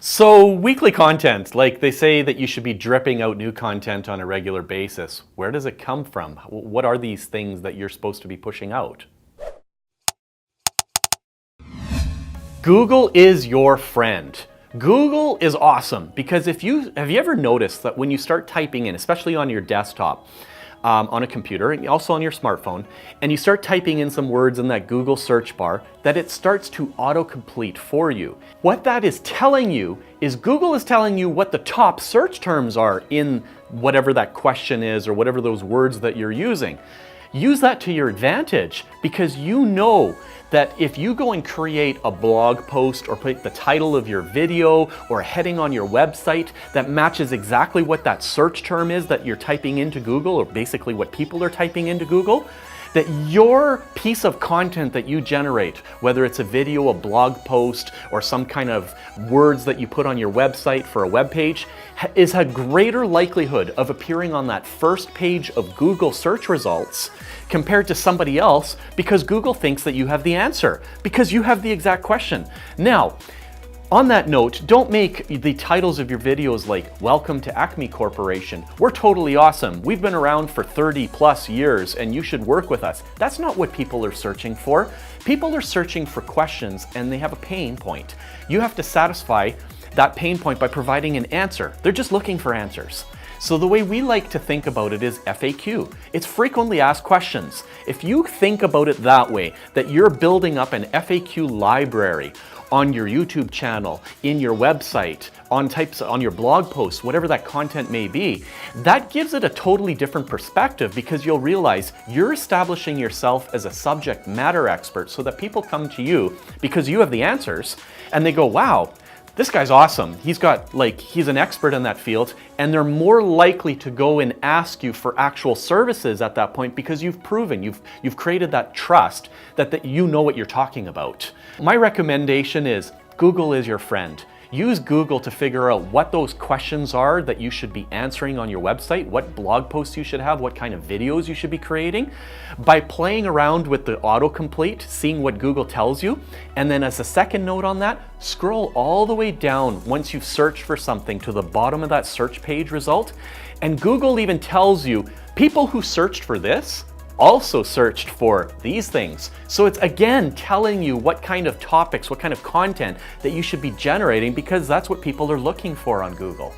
So weekly content, like they say that you should be dripping out new content on a regular basis. Where does it come from? What are these things that you're supposed to be pushing out? Google is your friend. Google is awesome because have you ever noticed that when you start typing in, especially on your desktop, on a computer and also on your smartphone, and you start typing in some words in that Google search bar, that it starts to autocomplete for you. What that is telling you is Google is telling you what the top search terms are in whatever that question is or whatever those words that you're using. Use that to your advantage because you know that if you go and create a blog post or put the title of your video or a heading on your website that matches exactly what that search term is that you're typing into Google, or basically what people are typing into Google, that your piece of content that you generate, whether it's a video, a blog post, or some kind of words that you put on your website for a web page, is a greater likelihood of appearing on that first page of Google search results compared to somebody else, because Google thinks that you have the answer, because you have the exact question. Now, on that note, don't make the titles of your videos like "Welcome to Acme Corporation. We're totally awesome. We've been around for 30 plus years and you should work with us." That's not what people are searching for. People are searching for questions and they have a pain point. You have to satisfy that pain point by providing an answer. They're just looking for answers. So the way we like to think about it is FAQ. It's frequently asked questions. If you think about it that way, that you're building up an FAQ library on your YouTube channel, in your website, on your blog posts, whatever that content may be, that gives it a totally different perspective because you'll realize you're establishing yourself as a subject matter expert so that people come to you because you have the answers and they go, wow, this guy's awesome. He's an expert in that field, and they're more likely to go and ask you for actual services at that point because you've proven, you've created that trust that you know what you're talking about. My recommendation is Google is your friend. Use Google to figure out what those questions are that you should be answering on your website, what blog posts you should have, what kind of videos you should be creating. By playing around with the autocomplete, seeing what Google tells you, and then as a second note on that, scroll all the way down once you've searched for something to the bottom of that search page result, and Google even tells you, people who searched for this also searched for these things. So it's again telling you what kind of topics, what kind of content that you should be generating because that's what people are looking for on Google.